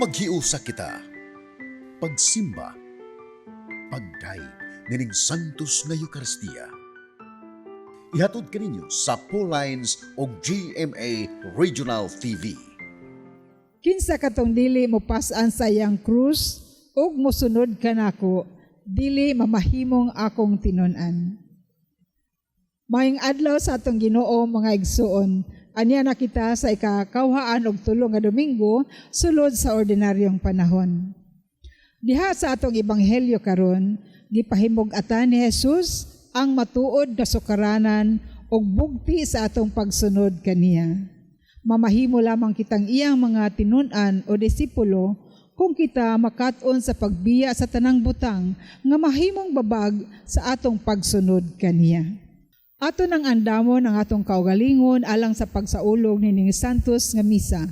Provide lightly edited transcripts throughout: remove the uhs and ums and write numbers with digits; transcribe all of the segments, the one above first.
Maghiusa kita, pagsimba, pagday nining santos nga Eucharistia. Ihatod kaninyo sa Pauline's o GMA Regional TV. Kinsa katong dili mo pasan sa iyang krus, ug mosunod kanako, dili mamahimong akong tinunan. Maayong adlaw sa atong Ginoo mga igsuon. Aniya na kita sa ikakawhaan og 3 nga Domingo sulod sa ordinaryong panahon. Diha sa atong ebanghelyo karon, gipahimog-atan ni Jesus ang matuod nga sukaranan ug bugti sa atong pagsunod kaniya. Mamahimo lamang kitang iyang mga tinun-an o disipulo kung kita makat-on sa pagbiya sa tanang butang nga mahimong babag sa atong pagsunod kaniya. Ato nang andamon ang atong kaugalingon alang sa pagsaulog nining santos nga misa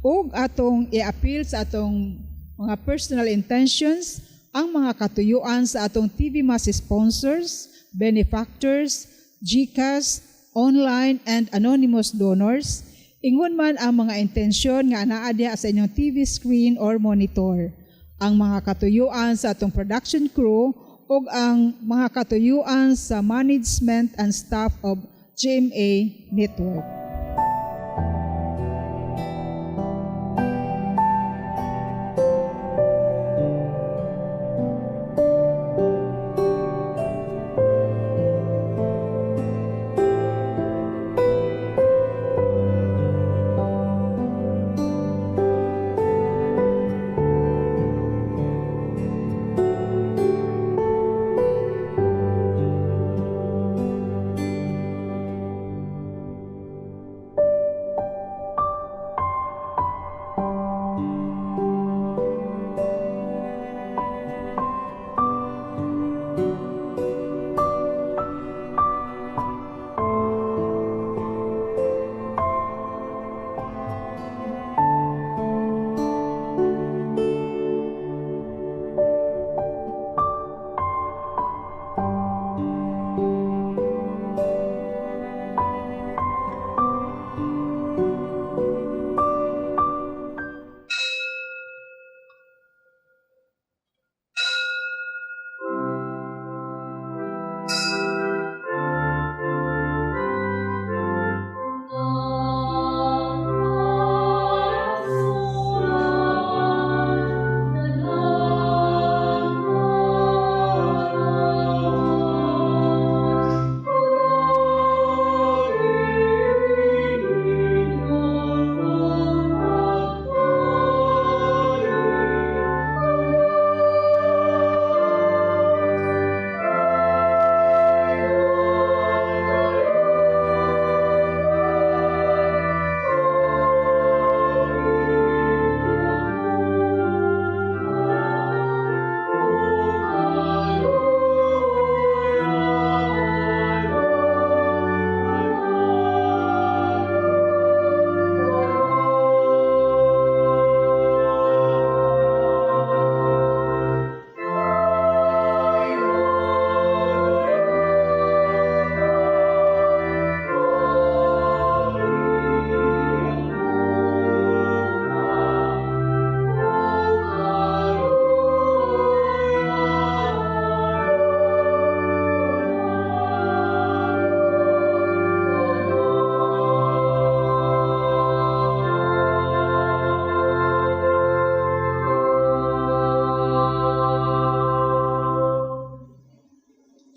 ug atong i-appeal sa atong mga personal intentions, ang mga katuyuan sa atong TV Mass sponsors, benefactors, GCash, online and anonymous donors, ingon man ang mga intensyon nga anaa diha sa inyong TV screen or monitor, ang mga katuyuan sa atong production crew ug ang mga katuyuan sa management and staff of GMA Network.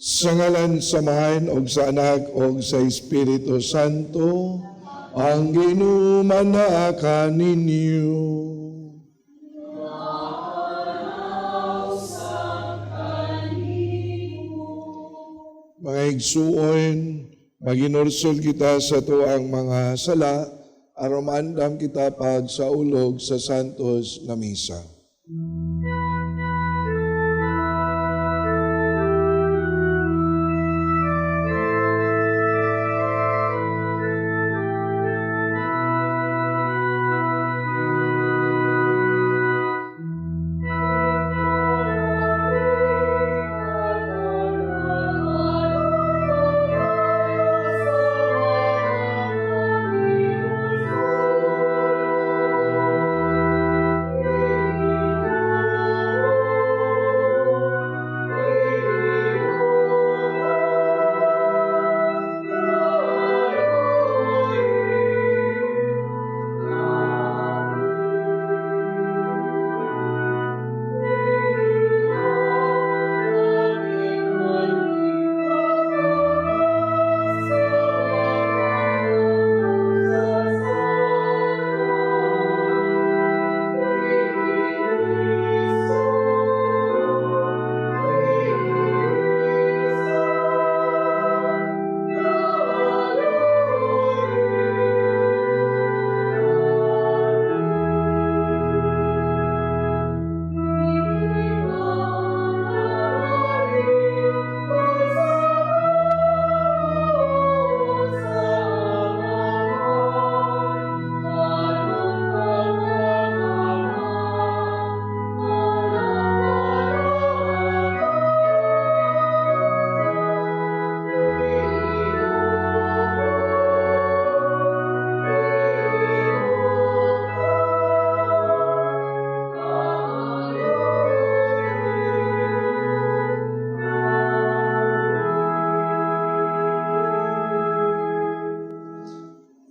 Sa ngalan samahan og sa Anak og sa Espiritu Santo, ang ginuman na kaninyo. Mga igsuon, maginursol kita sa tuang mga sala, aron maandam kita pag sa ulog sa santos nga misa.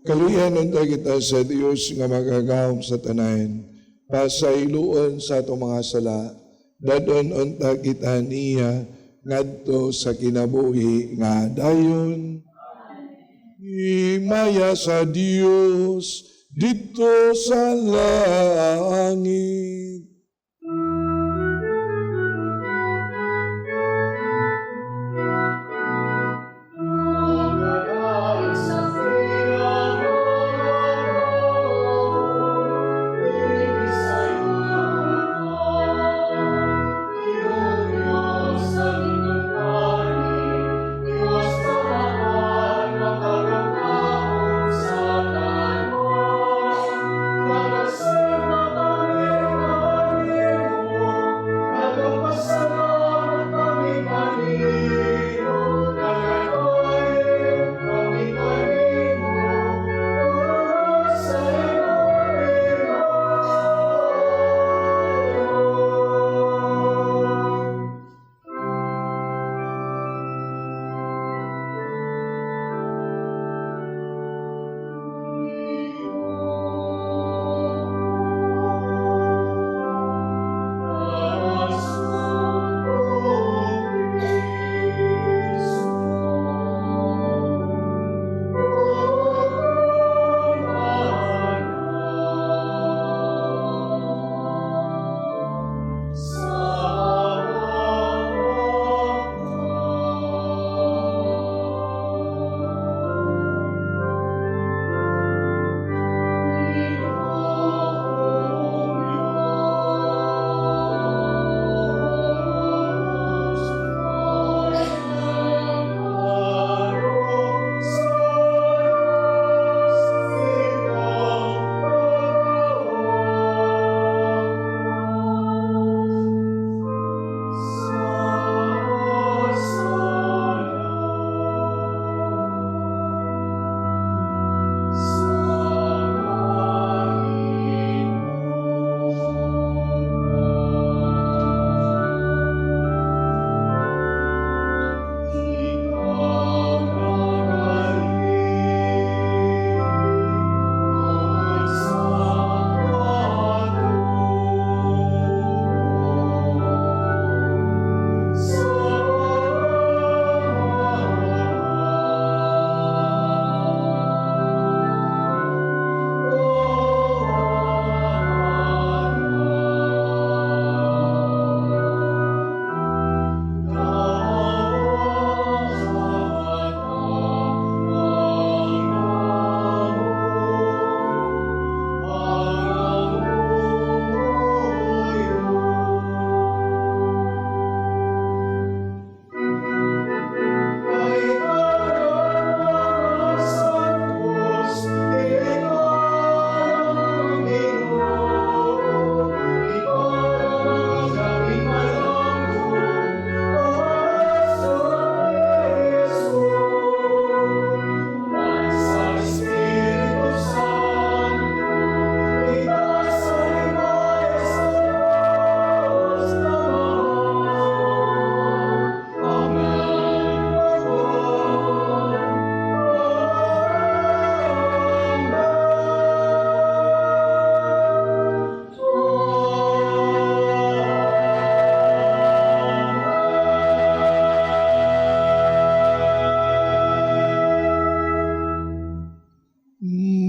Kaluyan unta kita sa Dios nga magagahom sa tanan, pasayloon sa atong mga sala, dadon unta kita niya ngadto sa kinabuhi nga dayon. Himaya sa Dios dito sa langit.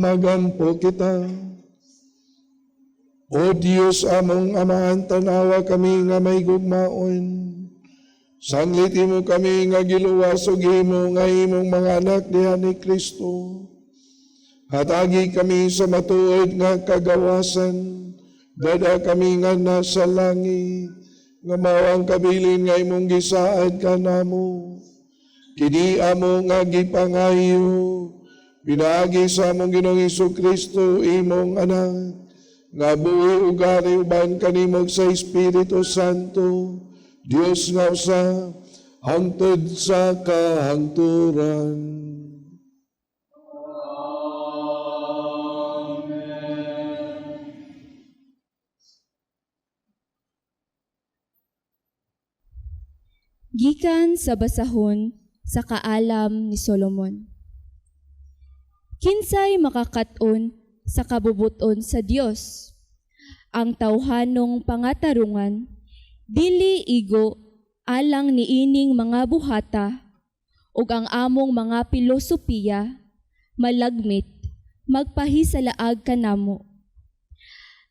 Magampo kita. O Diyos among amahan, tanawa kami nga may gugmaon. Sangliti mo kami nga giluwas ug himo nga imong mga anak diha ni Kristo. Hatagi kami sa matuod nga kagawasan, dada kami nga nasa langit, nga mao ang kabilin nga imong gisaad kanamo. Kini amo nga gipangayo, pinaagi sa among Ginoong Hesukristo imong anak, nga buhi ugari uban kanimog sa Espiritu Santo, Dios nga usa, hangtod sa kahangturan. Gikan sa basahon sa kaalam ni Solomon. Kinsay makakaton sa kabubuton sa Dios. Ang tawhanong pangatarungan, dili igo alang niining mga buhata, ug ang among mga pilosopiya, malagmit, magpahisalaag kanamo.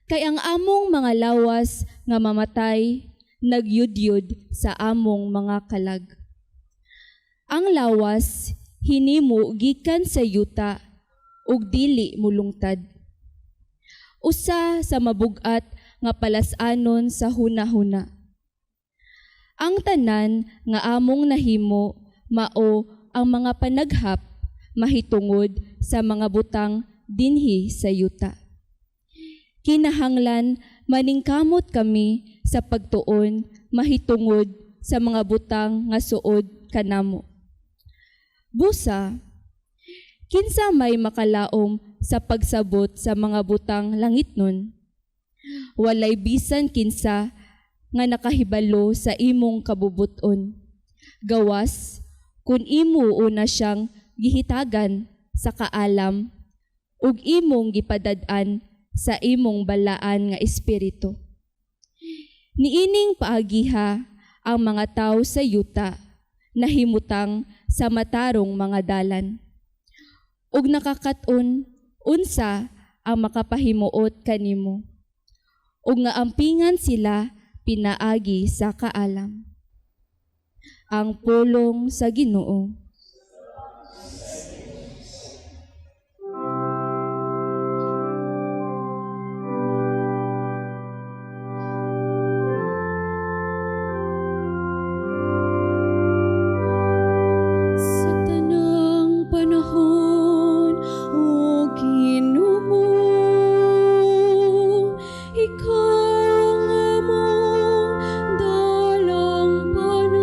Kay ang among mga lawas nga mamatay, nagyudyod sa among mga kalag. Ang lawas, hinimo gikan sa yuta, ug dili mulungtad. Usa sa mabugat nga palasanon sa hunahuna. Ang tanan nga among nahimo mao ang mga panaghap mahitungod sa mga butang dinhi sa yuta. Kinahanglan maningkamot kami sa pagtuon mahitungod sa mga butang nga suod kanamo. Busa, kinsa may makalaom sa pagsabot sa mga butang langitnon? Walay bisan kinsa nga nakahibalo sa imong kabubuton. Gawas, kun imo una siyang gihitagan sa kaalam, ug imong gipadad-an sa imong balaan nga espiritu. Niining paagiha ang mga tawo sa yuta nahimutang sa matarong mga dalan. Ug nakakaton unsa ang makapahimuot kanimo. Ug nga ampingan sila pinaagi sa kaalam. Ang pulong sa Ginoo. Sa tanang panahon, O Ginoo, ikaw ang among dalang panan.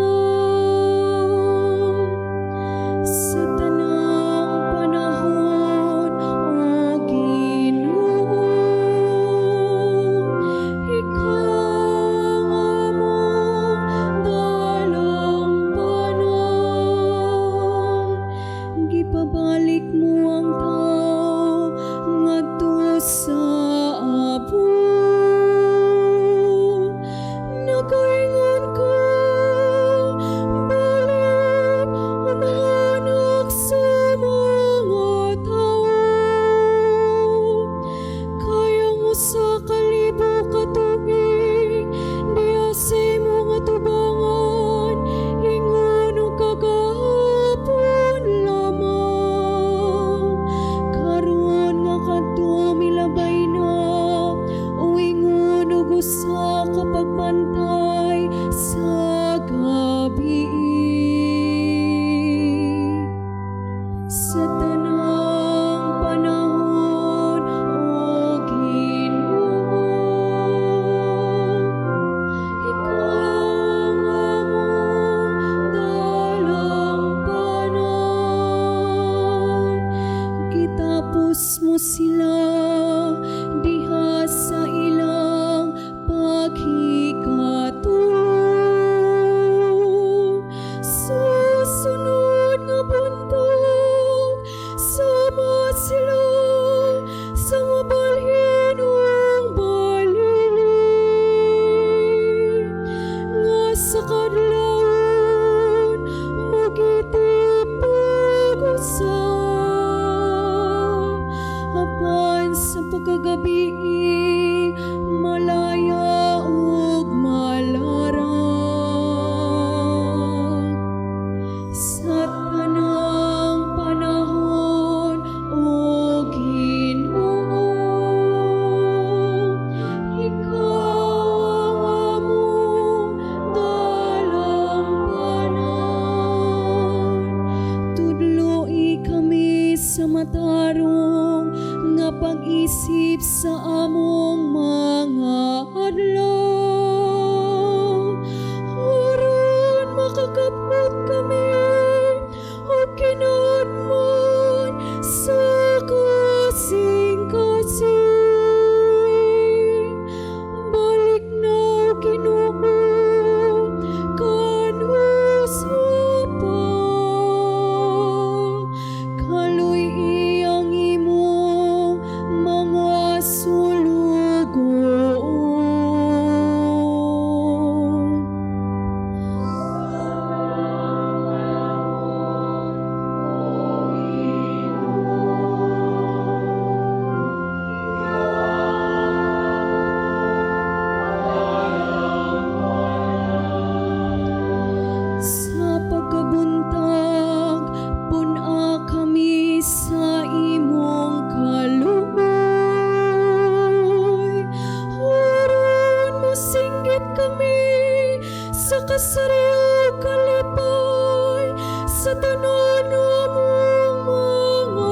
sa tanan namong mga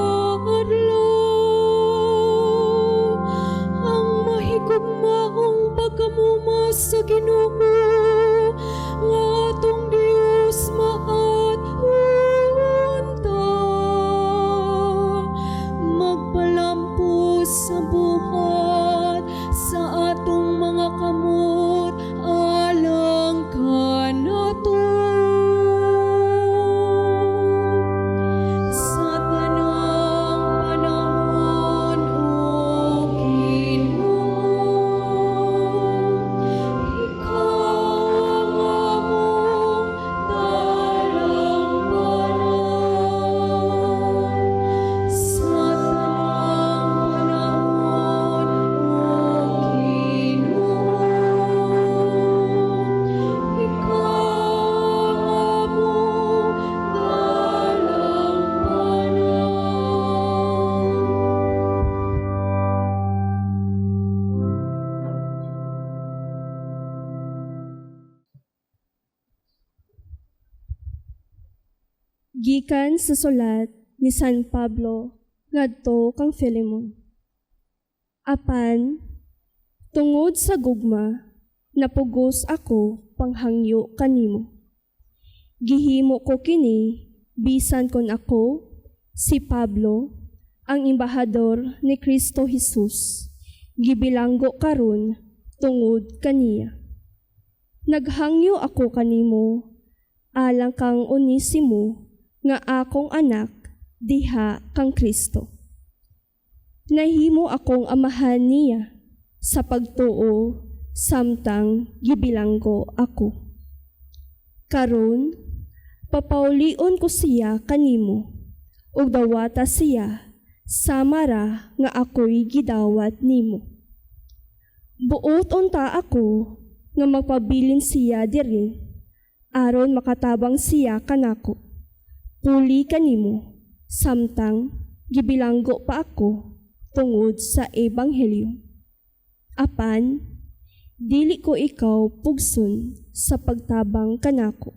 adlaw. Ang mahigugmaong pagkamumas sa Ginoo nga atong Dios maat unta. Magpalampos sa buhat sa atong mga kamot alang kanato. Sa tanang panahon o Ginoo, ikaw ang among dalampanan. Sa tanang panahon o Ginoo, ikaw ang among dalampanan. Gikan sa sulat ni San Pablo ngadto kang Filemon. Apan tungod sa gugma napugos ako panghangyo kanimo. Gihimo ko kini bisan kon ako si Pablo ang embahador ni Kristo Jesus. Gibilanggo karon tungod kaniya. Naghangyo ako kanimo alang kang Onesimo nga akong anak diha kang Kristo. Nahimo akong amahan niya sa pagtuo samtang gibilanggo ako. Karon papaulion ko siya kanimo ug dawata siya samara nga ako'y gidawat nimo. Buot unta ako nga magpabilin siya diri aron makatabang siya kanako. Puli kanimo samtang gibilanggo pa ako tungod sa ebanghelyo. Apan dili ko ikaw pugson sa pagtabang kanako.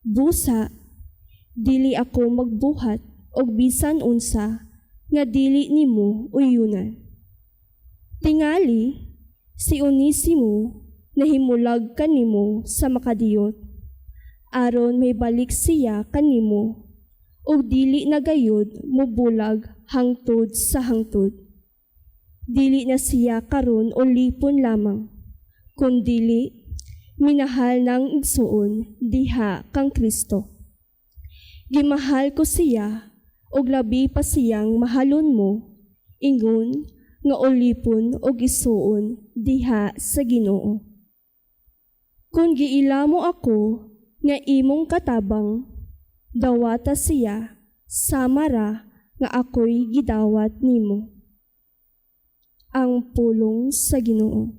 Busa dili ako magbuhat og bisan unsa nga dili nimo uyunan. Tingali si Onesimo nahimulag kanimo sa makadiyot aron may balik siya kanimo ug dili na gayud mobulag hangtod sa hangtod. Dili na siya karon o lipon lamang, kundili minahal ng igsuon diha kang Kristo. Gimahal ko siya ug labi pa siyang mahalon mo, ingon nga ulipon og isuon diha sa Ginoo. Kung giilamo ako nga imong katabang, dawata siya samara nga ako'y gidawat nimo. Ang pulong sa Ginoo.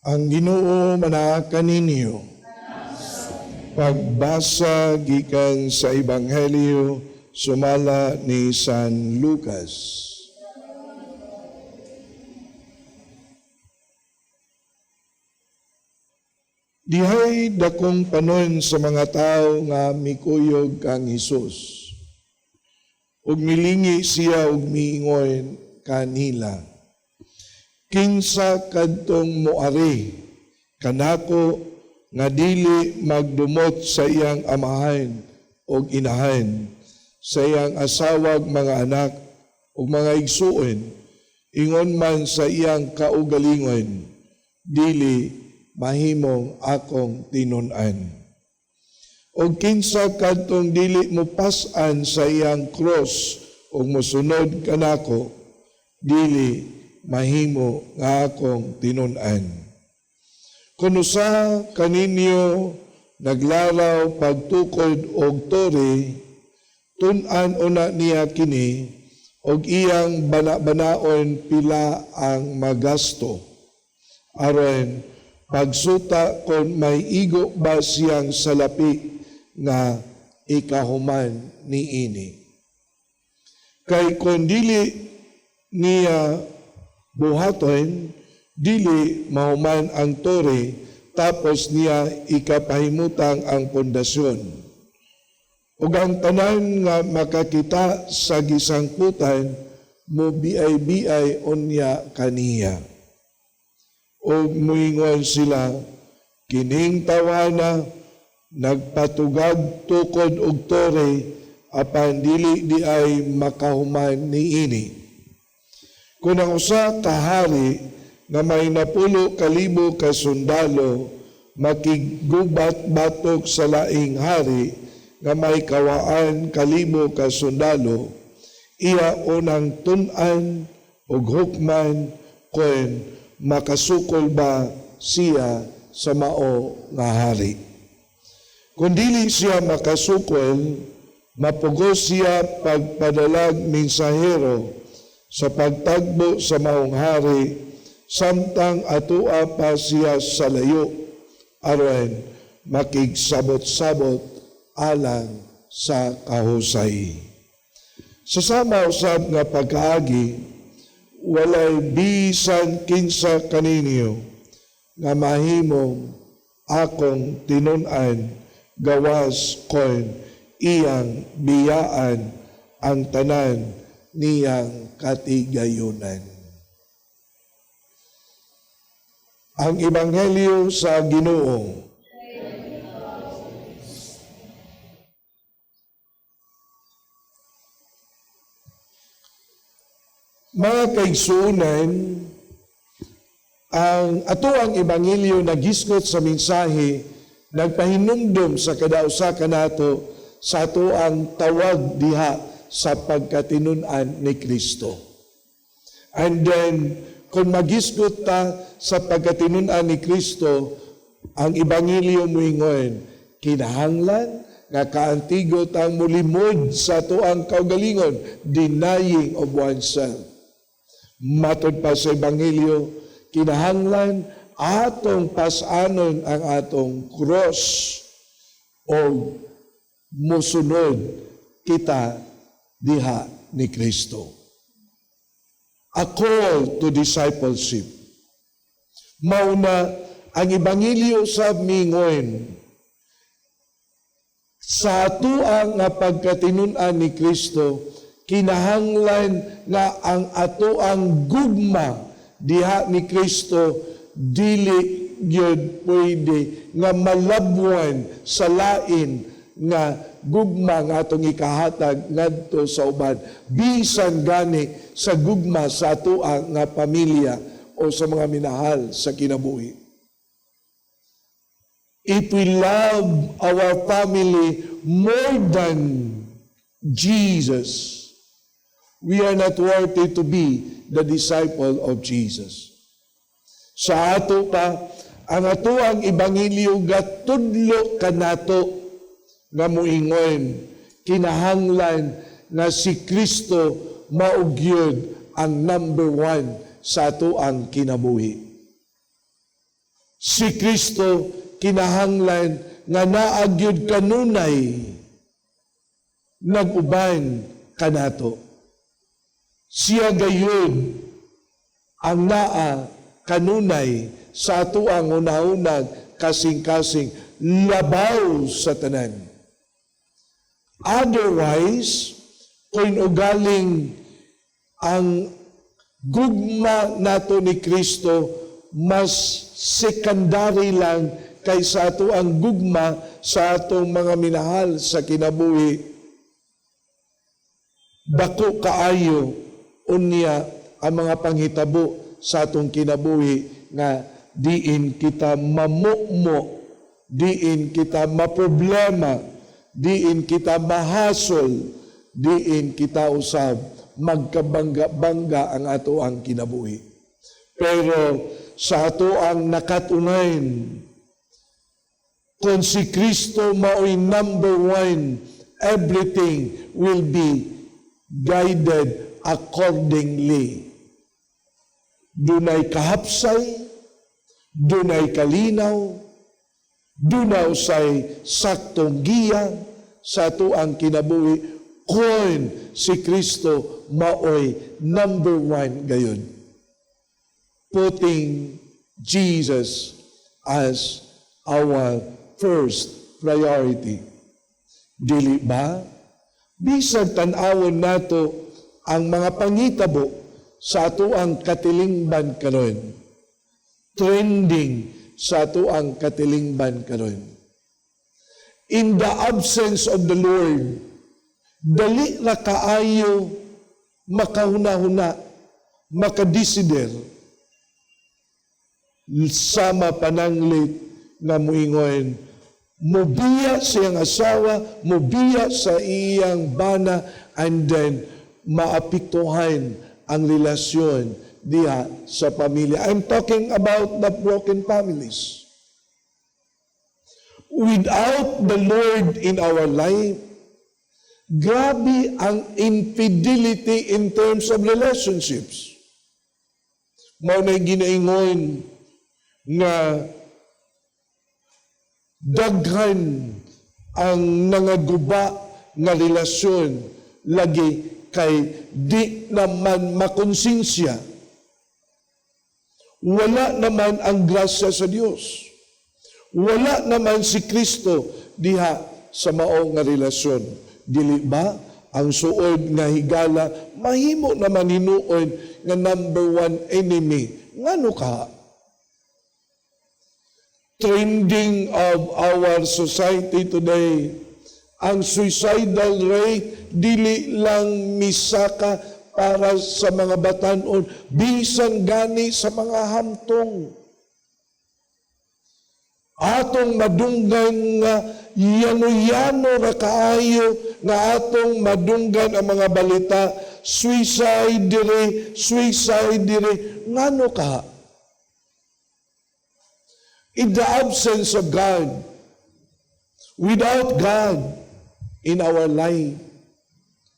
Ang Ginoo manakan ninyo. Pagbasa gikan sa Ebanghelyo sumala ni San Lucas. Dihay dakong panon sa mga tao nga mikuyog kang Hesus. Ug milingi siya ug miingon kanila. Kinsa kadtong moari kanako nga dili magdumot sa iyang amahan o inahan sa iyang asawag mga anak o mga igsuon, ingon man sa iyang kaugalingon, dili mahimong akong tinun-an. O kinsa kadtong dili mo pas-an sa iyang cross o mosunod kanako, dili mahimo nga akong tinun-an. Kung usa kaninyo naglalaw pagtukod og tore, tun-an una niya kini og iyang bana-banaon pila ang magasto. Aron pagsuta kon may igo ba siyang salapi nga ikahuman niini. Kay kung dili niya buhaton, dili mahuman ang tore, tapos niya ikapahimutang ang pundasyon. Ug ang tanan nga makakita sa gisangputan, mo biay-biay unya kaniya. Ug muingon sila, kining tawana, nagpatugag tukod og tore, apan dili di ay makahuman niini. Kung ang usa ka hari nga may 10,000 ka sundalo makigubat batok sa laing hari nga may kawaan 1,000 ka sundalo, iya unang tun-an og hukman kung makasukol ba siya sa mao nga hari. Kung dili siya makasukol, mapugos siya pagpadalag mensahero sa pagtagbo sa maong hari, samtang atua pa siya sa layo, aron makigsabot-sabot alang sa kahusay. Sa sama usab nga pagkaagi, walay bisan kinsa kaninyo nga mahimong akong tinun-an gawas kon iyang biyaan ang tanan niyang katigayunan. Ang Ebanghelyo sa Ginoo. Mga kaigsuunan, ang atoang Ebanghelyo nagisgot sa mensahe, nagpahinumdum sa kadausa kanato sa atoang tawag diha sa pagkatinun-an ni Kristo. And then, kung magisgot ta sa pagkatinun-an ni Kristo, ang Ebanghelyo moingon, kinahanglan nga kaantigot ang mulimod sa atoang kaugalingon, denying of oneself. Matod pa sa Ebanghelyo, kinahanglan atong pasanon ang atong cross o musunod kita diha ni Kristo. A call to discipleship. Mauna ang Ebanghelyo sa mingon sa atoang nga pagkatinun-an ni Kristo, kinahanglan nga ang atoang gugma diha ni Kristo dili gyud pwede nga malabwan sa lain nga gugma nga atong ikahatag ngadto sa uban, bisan gani sa gugma sa atoa nga pamilya o sa mga minahal sa kinabuhi. If we love our family more than Jesus, we are not worthy to be the disciple of Jesus. Sa ato pa, ang atoang Ebanghelyo gatudlo kanato nga moingon, kinahanglan na si Kristo maugyod ang number 1 sa atoang kinabuhi. Si Kristo kinahanglan nga naagyod kanunay nag-uban kanato. Siya gayud ang naa kanunay sa atoang una-unag kasing-kasing labaw sa tanan. Otherwise, kung ugaling ang gugma nato ni Kristo, mas secondary lang kaysa ato ang gugma sa atong mga minahal sa kinabuhi. Dako kaayo unya ang mga panghitabo sa atong kinabuhi nga diin kita mamukmo, diin kita maproblema, diin kita mahasol, diin kita usab magkabangga-bangga ang ato ang kinabuhi. Pero sa ato ang nakatunayan, kung si Kristo mao'y number one, everything will be guided accordingly. Dunay kahapsay, dunay kalinaw, dunaw say saktong giya sa ato ang kinabuhi kung si Kristo mao'y number one gayon. Putting Jesus as our first priority. Dili ba? Bisag tan-awon nato ang mga pangitabo sa ato ang katilingban karon. Trending sa ato ang katilingban karon. In the absence of the Lord, dali ra kaayo makahuna-huna, makadesider, sama pananglit na muingon, mobiya sa iyang asawa, mobiya sa iyang bana, and then maapektuhan ang relasyon diha sa pamilya. I'm talking about the broken families. Without the Lord in our life, grabe ang infidelity in terms of relationships. Mao na ginaingon nga daghan ang nangaguba nga relasyon lagi kay di naman makonsensya. Wala naman ang grasya sa Dios. Wala naman si Kristo diha sa mao nga relasyon. Dili ba ang suod nga higala mahimo naman hinuon nga number one enemy? Ngano ka? Trending of our society today, ang suicidal rate dili lang misaka para sa mga batanon, bisan gani sa mga hamtong. Atong madunggan nga yano-yano ra kaayo nga atong madunggan ang mga balita, suicide dire, ngano ka? In the absence of God, without God in our life,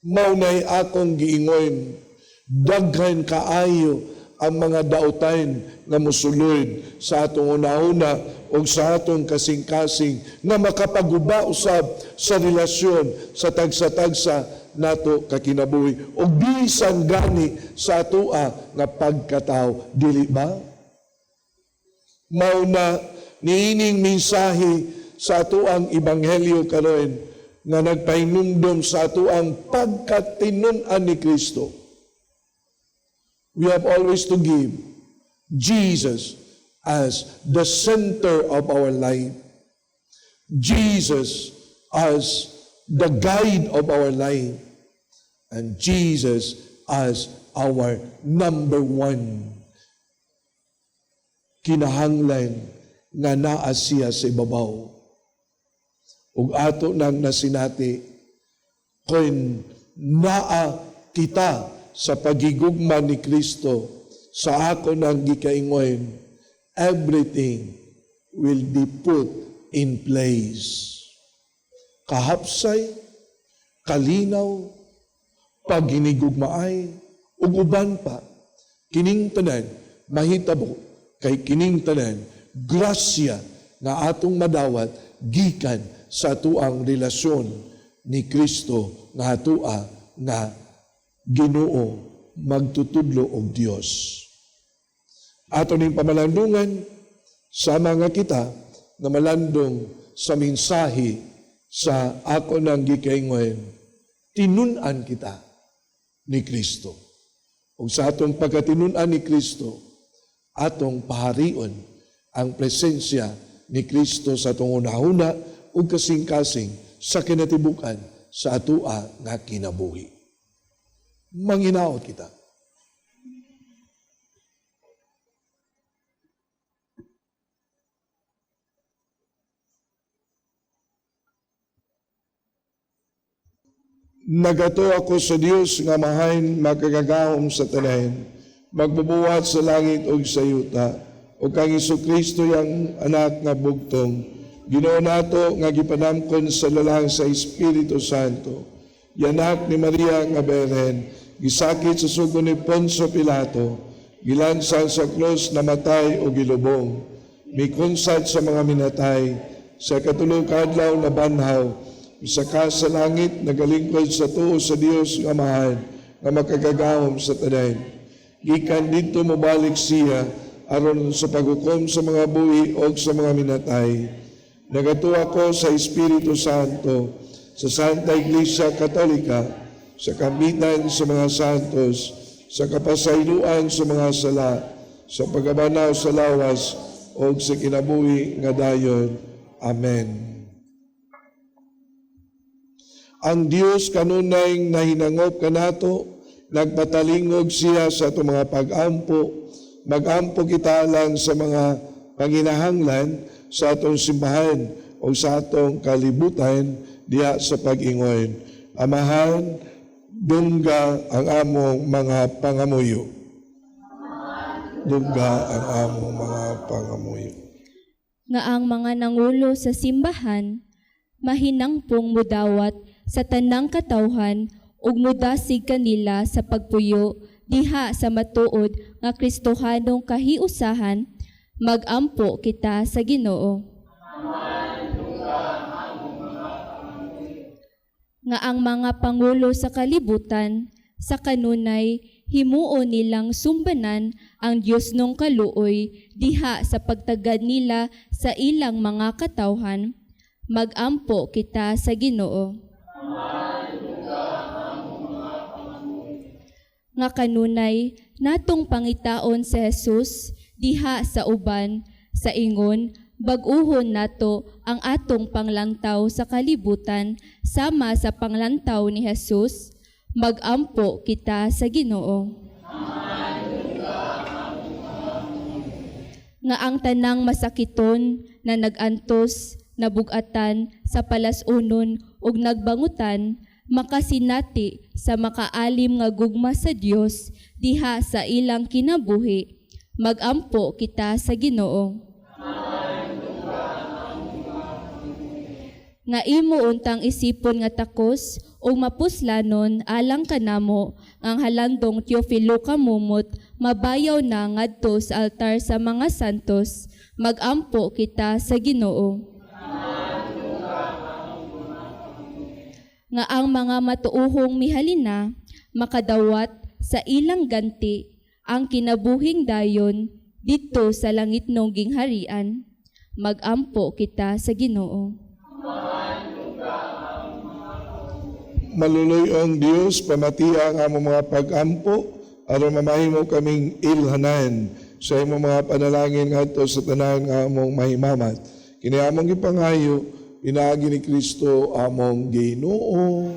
maunay akong giingon, daghan kaayo ang mga dautan nga mosulod sa atong una-una o sa atong kasing-kasing na makapaguba usab sa relasyon sa tagsa-tagsa nato kakinabuhi o bisan gani sa atoa nga pagkatao. Dili ba? Mauna niining mensahe sa atoang ebanghelyo karon nga nagpahinumdom sa atoang pagkatinunan ni Kristo. We have always to give Jesus as the center of our life. Jesus as the guide of our life. And Jesus as our number one. Kinahanglan nga naa siya sa ibabaw. Ug ato nang nasinati, kung naa kita sa pagigugma ni Kristo, sa ako nang gikaingon, everything will be put in place. Kahapsay, kalinaw, paghinigugmaay, ug uban pa, kining tanan, mahitabo, kay kining tanan, grasya nga atong madawat, gikan sa atuang relasyon ni Kristo nga atua nga Ginoo magtutudlo og Dios. Ato ning pamalandungan sama nga kita na malandong sa mensahe sa ako nang gikaingon, tinun-an kita ni Kristo. Ug sa atong pagkatinun-an ni Kristo, atong paharion ang presensya ni Kristo sa atong una-una ug kasing-kasing sa kinatibukan sa atua nga kinabuhi. Manginaot kita. Nagato ako sa Dios nga mahain makagagahom sa tanan, magbubuhat sa langit ug sa yuta, ug kang Kristo yang anak nga bugtong, Ginoo nato nga gipanamkon sa lalang sa Espiritu Santo, yanak ni Maria nga Beren, gisakit sa sugo ni Poncio Pilato, gilansan sa krus, namatay o gilubong, mikunsad sa mga minatay, sa katulong kadlaw na banhaw, misaka sa langit nagalingkod sa tuo sa Dios nga mahal, nga makagagahom sa tanan. Gikan dito mobalik siya aron sa paghukom sa mga buhi o sa mga minatay. Nagatuwa ko sa Espiritu Santo, sa Santa Iglesia Katolika, sa kampitan sa mga santos, sa kapasayloan sa mga sala, sa pagabanaw sa lawas, o sa kinabuhi nga dayon. Amen. Ang Dios kanunay nahinangop kanato, nagpatalingog siya sa itong mga pag-ampo, mag-ampo kita lang sa mga panginahanglan sa atong simbahan o sa atong kalibutan diha sa pag-ingon. Amahan, dungga ang among mga pangamuyo. Dungga ang among mga pangamuyo. Nga ang mga nangulo sa simbahan, mahinangpong mudawat sa tanang katawhan ug mudasig kanila sa pagpuyo diha sa matuod nga Kristohanong kahiusahan, mag-ampo kita sa Ginoo. Nga ang mga pangulo sa kalibutan, sa kanunay, himuon nilang sumbanan ang Dios nung kaluoy diha sa pagtagad nila sa ilang mga katawhan, mag-ampo kita sa Ginoo. Nga kanunay, natong pangitaon si Jesus diha sa uban, sa ingon, bag-uhon nato ang atong panglantaw sa kalibutan sama sa panglantaw ni Jesus, mag-ampo kita sa Ginoo. Nga ang tanang masakiton na nagantos, nabugatan sa palasunon ug nagbangutan, makasinati sa makaalim nga gugma sa Dios diha sa ilang kinabuhi, mag-ampo kita sa Ginoo. Nga imo untang isipon nga takos o mapuslanon alang kanamo ang halandong Teofilo kamumot, mabayaw na ngadto sa altar sa mga santos, mag-ampo kita sa Ginoo. Nga ang mga matuuhong mihalina, makadawat sa ilang ganti, ang kinabuhing dayon dito sa langit nong gingharian, mag-ampo kita sa Ginoo. Maluloy ang Dios, pamatiya ang among mga pag-ampo, aron mamahimo kaming ilhanan sa imong mga panalangin ngadto sa tanan nga among mahimamat. Kini among gipangayo, pinaagi ni Kristo among Ginoo.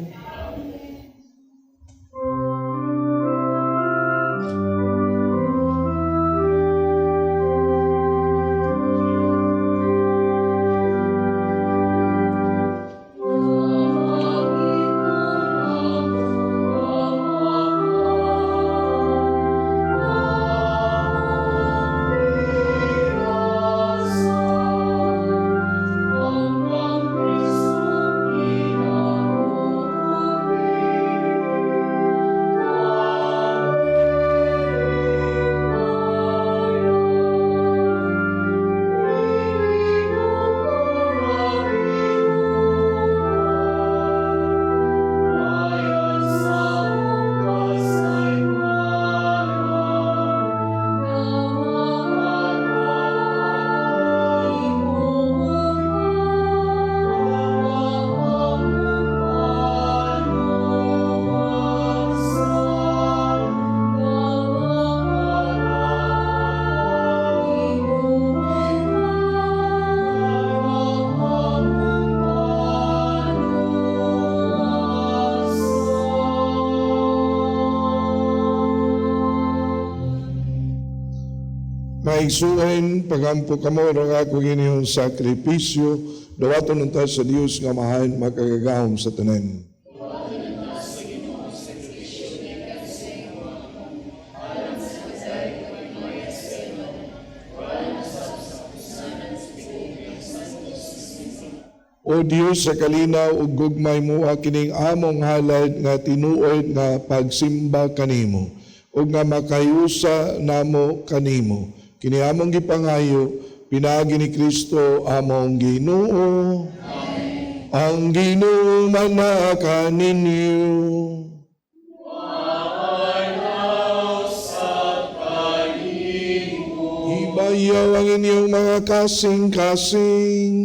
maigsuon pagampo kamo ng ako giniyong sakripisyo, dawaton unta sa Dios nga mahan makagagahom sa tanan. O Dios sa kalinaw ug gugmay mo kining among halad nga tinuod nga pagsimba kanimo ug nga makayusa namo kanimo kini among gipangayo pinaagi ni Kristo among Ginoo. Amen. Ang Ginoo manaka ninyo. Ibayaw ang inyong mga kasing-kasing.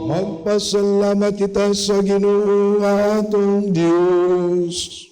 Magpasalamat kita sa Ginoo nga atong Dios.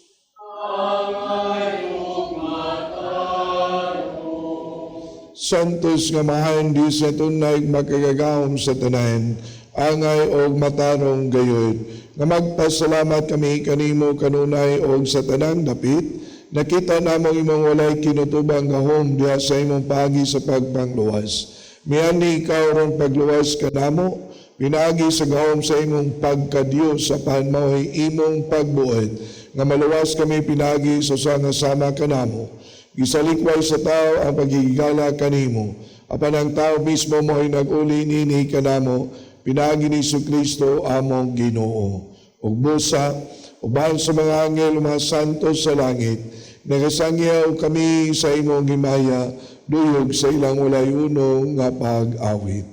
Santos nga mahan di sa tunay makagagahom sa tanan, angay og matarong gayod. Nga magpasalamat kami kanimo kanunay og sa tanang dapit, nakita namong imong walay kinutubang gahom diha sa imong paagi sa pagpangluwas. Miani ikaw ron pagluwas kanamo, pinaagi sa gahom sa imong pagkadiyos sa panmaoy imong pagbuod, nga maluwas kami pinagi sa sama kanamo. Gisalikway sa tao ang pagigigala kanimo. Apan ang tao mismo mo ay nag-uli nini kanamo, pinagi ni Kristo among Ginoo. Ug busa, uban sa mga anghel, mga santos sa langit, nagasangyaw kami sa imong himaya, duyog sa ilang walay uno nga pag-awit.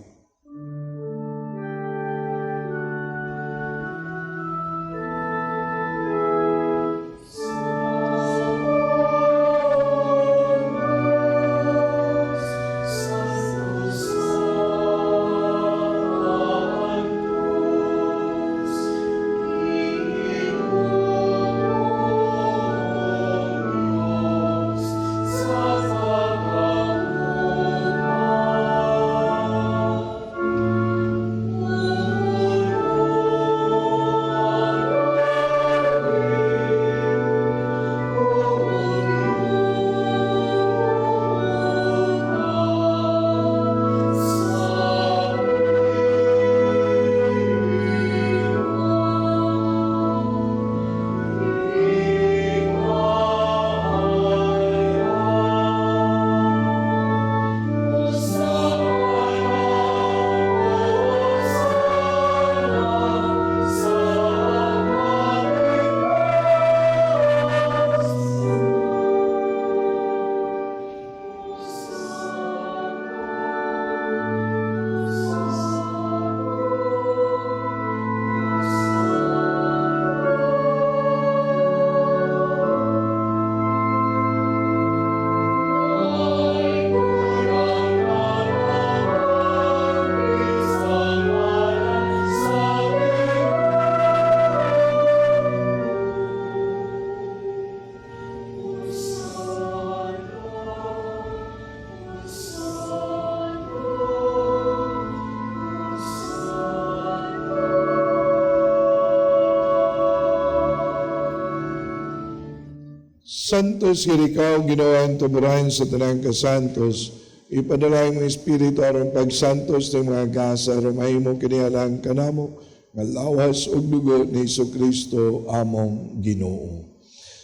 Santos ikaw ginawan tuburahin sa tanang kasantos, ipadalay mong Espiritu aron pagsantos ng mga gasa aron mahimong kinihalang kanamo, nga lawas ug dugo ni Kristo among Ginoo.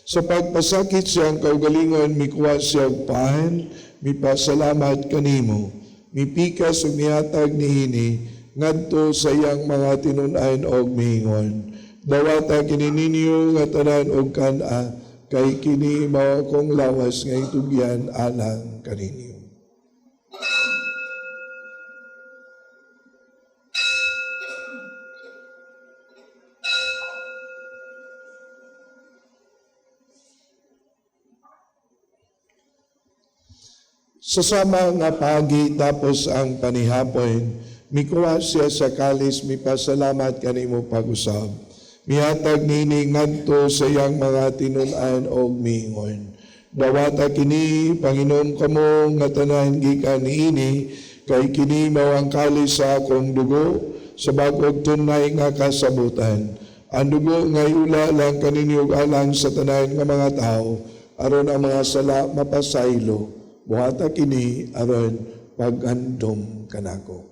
Sa pagpasakit siyang kaugalingon, mikuha siya og pahan, mipasalamat kanimo, mipikas ug mihatag nihini, ngadto sa iyang mga tinun-an og mihingon. Dawata kini ninyo nga tanan og kana, kay kini mao kong lawas nga itugyan alang kaninyo. Sa sama nga pagi tapos ang panihapon, mikuha siya sa kalis, mipasalamat kanimo pag-usab. Mihatag nini ngadto sa iyang mga tinun-an og miingon. Dawata kini, Panginoon kamo nga tanan gikan niini, kay kini mao ang kalis sa akong dugo, sa bag-og tunay nga kasabutan. Ang dugo nga iula lang kaninyo alang sa tanan nga mga tao, aron ang mga sala mapasaylo, buhata kini aron pagandom kanako.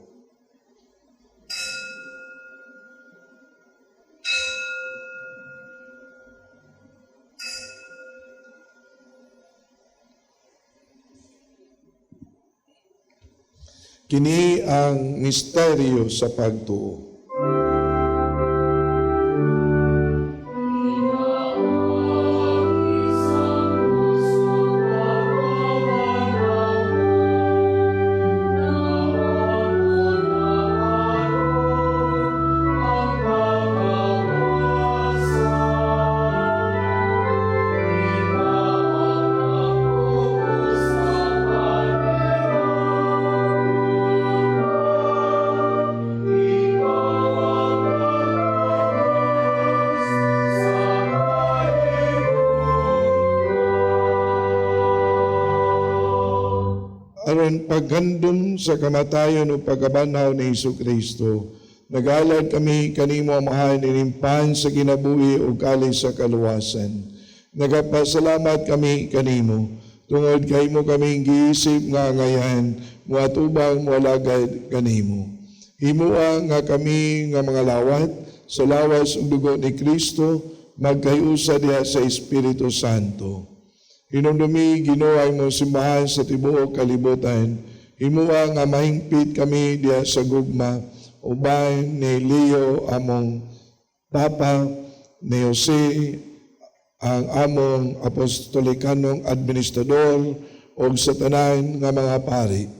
Kini ang misteryo sa pagtuo. Aron paghandom sa kamatayon o pagkabanhaw ni Jesu-Kristo, nagalad kami kanimo amahan inimpan sa kinabuhi o kalay sa kaluwasan. Nagapasalamat kami kanimo, tungod kay mo kaming giisip nga ngayan, muatubang mualagad kanimo. Himua nga kami nga mga lawat, sa lawas ug dugo ni Kristo, magkayusa diha sa Espiritu Santo. Hinumdumi Ginoo mo simbahan sa tibuok kalibutan, himua nga mahingpit kami diha sa gugma, uban ni Leo among Papa, ni Jose ang among apostolikanong administrador o sa tanan nga mga pari.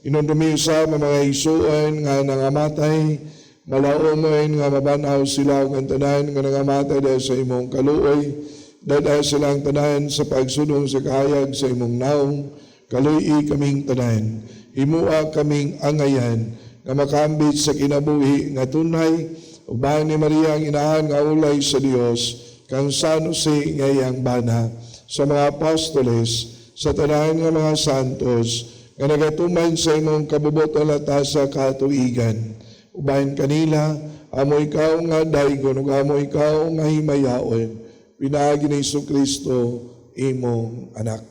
Hinumdumi sa mga isuan nga nangamatay, malaumon nga mabanhaw sila ug ang tanan nga nangamatay dahil sa imong kaluoy, dada silang tanan sa pagsunong sa kahayag sa imong naong, kaluy kaming tanan. Himua kaming angayan nga makambit sa kinabuhi nga tunay, uban ni Maria ang inahan nga ulay sa Dios, kang San Jose nga iyang bana, sa mga apostoles, sa tanan nga mga santos, nga nagatuman sa imong kabuboton lata sa katuigan. Uban kanila, amo ikaw nga daygon, ug amo ikaw nga himayaon, pinaagi ni Jesu-Kristo, imong anak.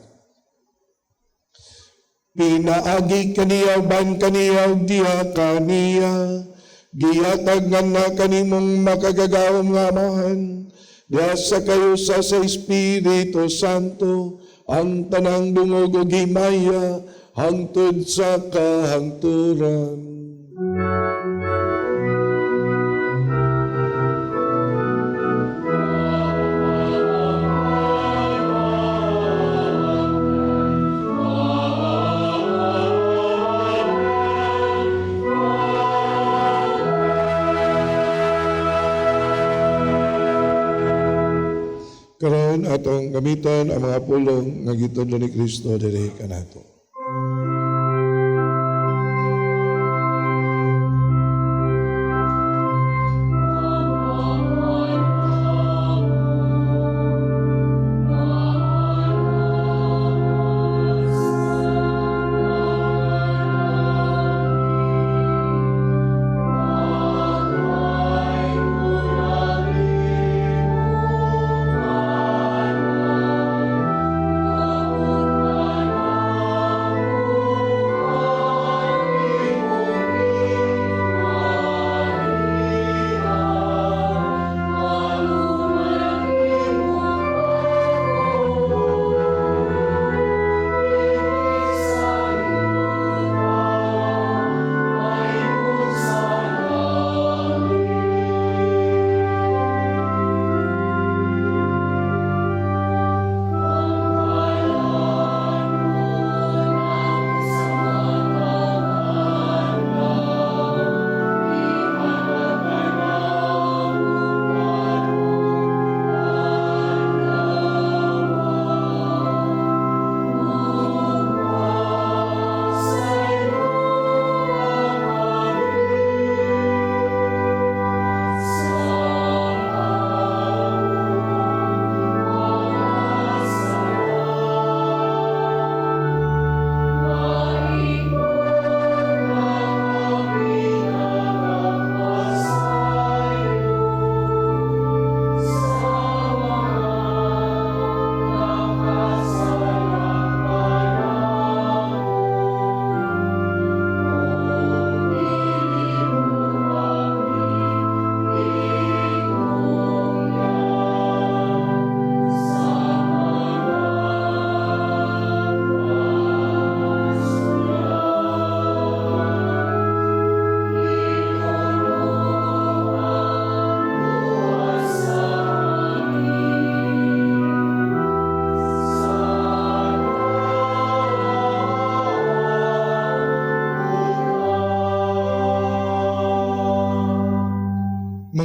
Pinaagi kaniya, ban kaniya, diya kaniya, giyatag nga na kanimong makagagawang ngamahan, diya sa kayo sa Espiritu Santo, ang tanang dungog o gimaya, hangtod sa kahangturan. Karon atong gamiton ang mga pulong nga gitudlo ni Kristo diri kanato. Amen.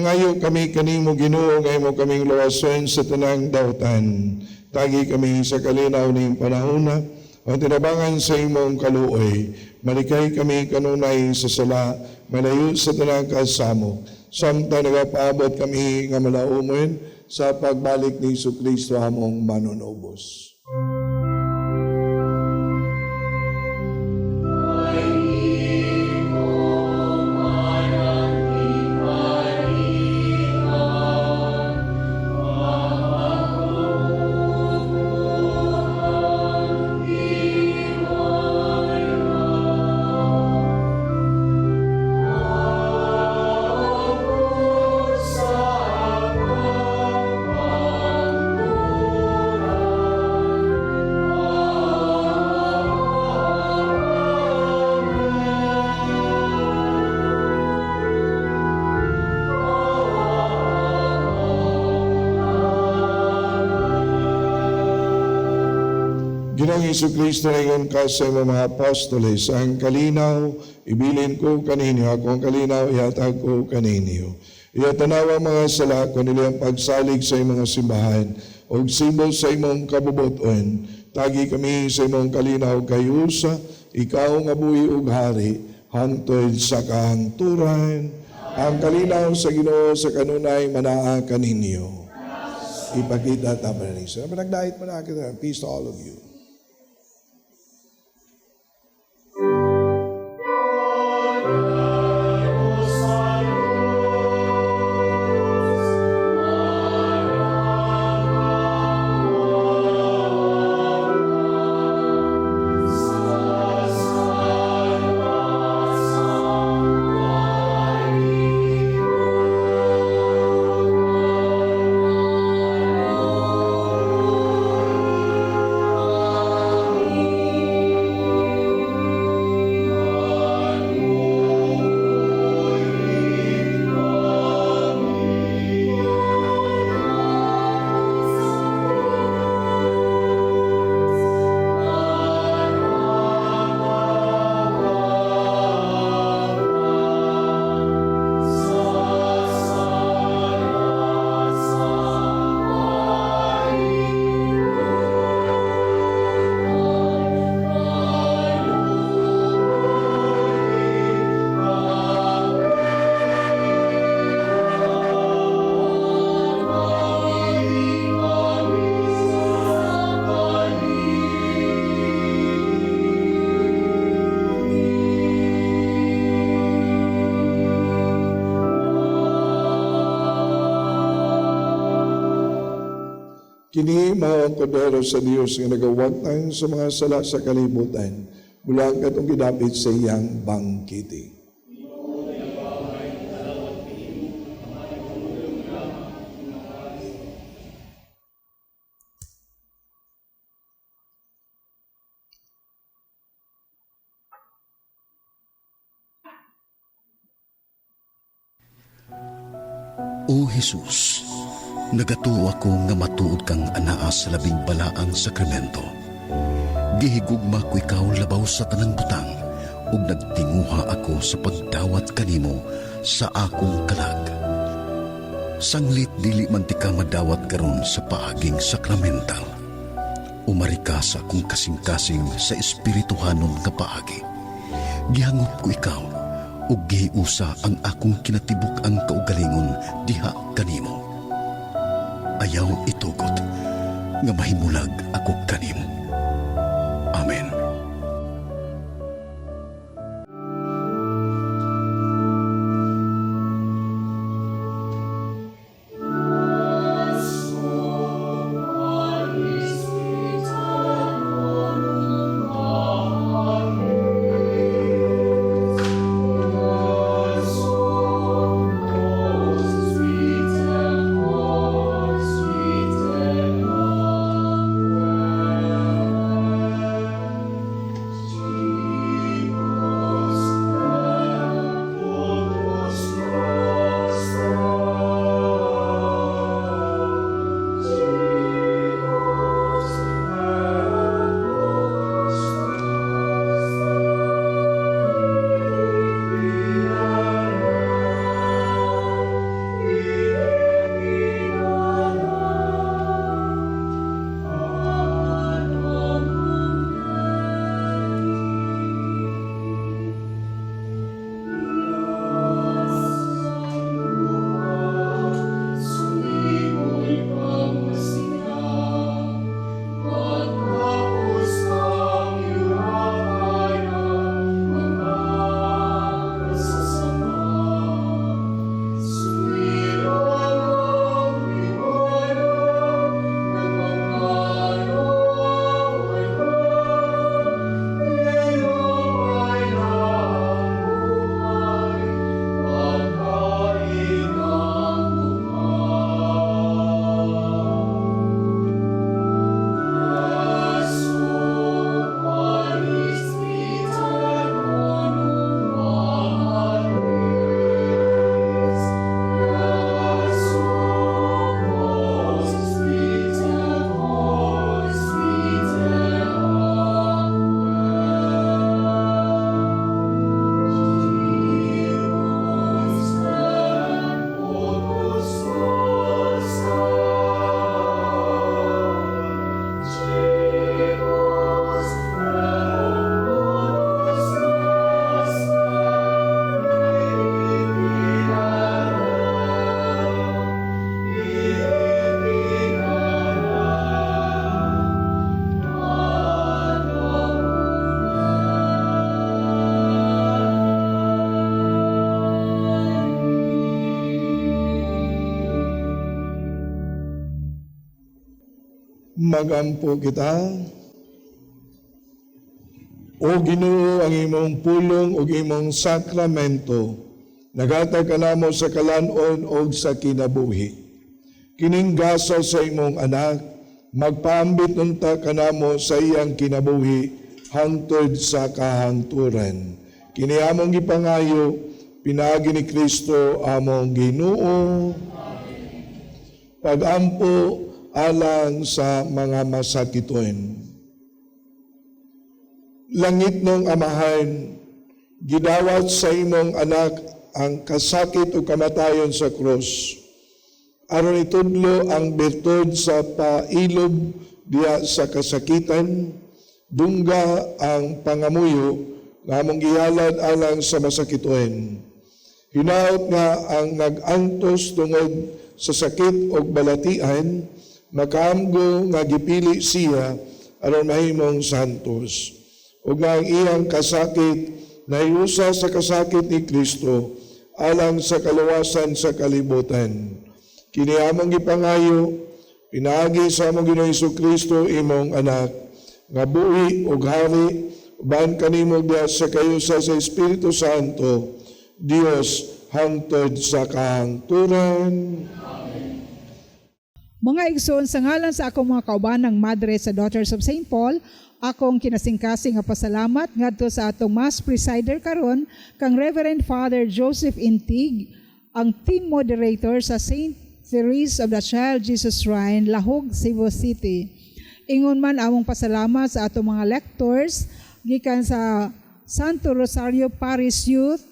Mangayo kami kanimo Ginoo ngay mo kaming luwason sa tanang dautan. Tagi kami sa kalinaw ning panahona o tinabangan sa imong kaluoy. Malikay kami kanunay sa sala, malayo sa tanang kasamo. Samtang nagapaabot kami nga malaumon sa pagbalik ni Jesucristo among manunubos. Ginoong Jesucristo ngayon ka sa mga apostoles, ang kalinaw, ibilin ko kaninyo, ako ang kalinaw, ihatag ko kaninyo. Iyatanawa mga sala, kung nila ang pagsalig sa imong simbahan, o sibol sa imong kabubuton, tagi kami sa imong kalinaw kayusa, ikaw nga buhi ug hari, hangtod sa kahangturan, ang kalinaw sa Ginoo sa kanunay manaa kaninyo. Ipakita tapan ni Sa nagdait manaa kita. Peace to all of you. Kini mao ang kordero sa Dios nga nagawagtang sa mga sala sa kalibutan, mula ang katong gidapit sa iyang bangkiti. O Jesus, nagatuo ako nga matuod kang anaa sa labing balaang sakramento. Gihigugma ko ikaw labaw sa tanang butang, ug nagtinguha ako sa pagdawat kanimo sa akong kalag. Sanglit dili man ti ka madawat karon sa paaging sakramental. Umari ka sa akong kasing-kasing sa espirituhanon nga paagi. Gihangop ko ikaw, ug gihiusa ang akong kinatibuk ang kaugalingon diha kanimo. Ayaw itugot nga mahimulag ako kanimo. Amen. Sweet. Magampo kita. O Ginoo, ang imong pulong ug imong sakramento, nagatag ka namo sa kalanon o sa kinabuhi. Kining gasol sa imong anak, magpaambit nunta ka namo sa iyang kinabuhi hangtod sa kahangturan. Kini among gipangayo, pinaagi ni Kristo among Ginoo. Pagampo alang sa mga masakiton. Langit ng Amahan, gidawat sa imong anak ang kasakit o kamatayon sa krus. Aron itudlo ang bertud sa pailob diya sa kasakitan, dungga ang pangamuyo nga among gihalad alang sa masakituin. Hinaot nga ang nag-antos tungod sa sakit o balatian, makaamgo nga gipili siya aron mahimong santos. Ug nga ang iyang kasakit naiusa sa kasakit ni Kristo alang sa kaluwasan sa kalibutan. Kini among gipangayo, pinaagi sa among Ginoong Jesucristo imong anak, nga buhi ug hari, uban kanimo diya sa kayusa sa Espiritu Santo, Dios hangtod sa kahangturan. Mga igsoon, sa ngalan sa akong mga kaubanang madre sa Daughters of St. Paul, akong kinasingkasing nga pasalamat ngadto sa atong Mass Presider karon kang Reverend Father Joseph Intig, ang team moderator sa St. Therese of the Child Jesus Shrine, Lahog, Cebu City. Ingon man among pasalamat sa atong mga lectors gikan sa Santo Rosario Parish Youth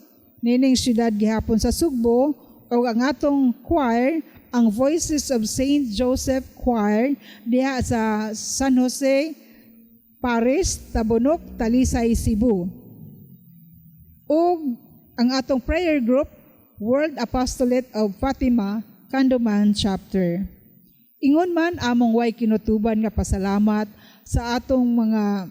nining siyudad gihapon sa Sugbo, o ang atong choir, ang Voices of St. Joseph Choir diha sa San Jose Parish, Tabunok, Talisay, Cebu. Ug ang atong prayer group, World Apostolate of Fatima, Candoman Chapter. Ingon man among way kinutuban nga pasalamat sa atong mga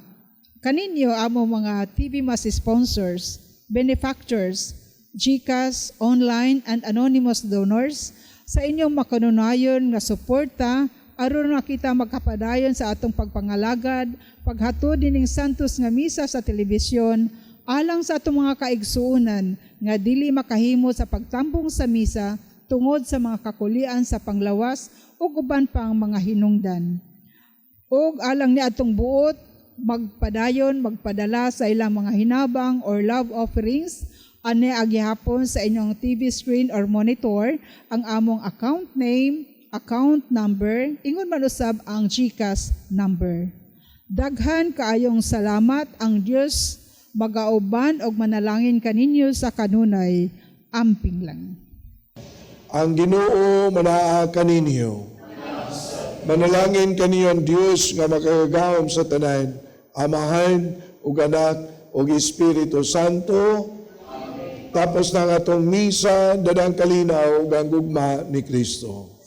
kaninyo, among mga TV Mass sponsors, benefactors, GCash, online and anonymous donors, sa inyong makanunayon nga suporta aron na kita magkapadayon sa atong pagpangalagad, paghatod dining santos nga misa sa telebisyon, alang sa atong mga kaigsuonan nga dili makahimo sa pagtambong sa misa tungod sa mga kakulian sa panglawas ug uban pang mga hinungdan. Ug alang ni atong buot magpadayon, magpadala sa ilang mga hinabang or love offerings, ane agyahapon sa inyong TV screen or monitor ang among account name, account number, ingon man usab ang GCash number. Daghan kaayong salamat, ang Dios magauban og manalangin kaninyo sa kanunay. Amping lang. Ang Ginoo manaa kaninyo. Manalangin kaniyo ang Dios nga makagagahom sa tanan, Amahan ug Anak ug Espiritu Santo. Tapos na nga itong misa, dadang kalinaw, ug ang gugma ni Kristo.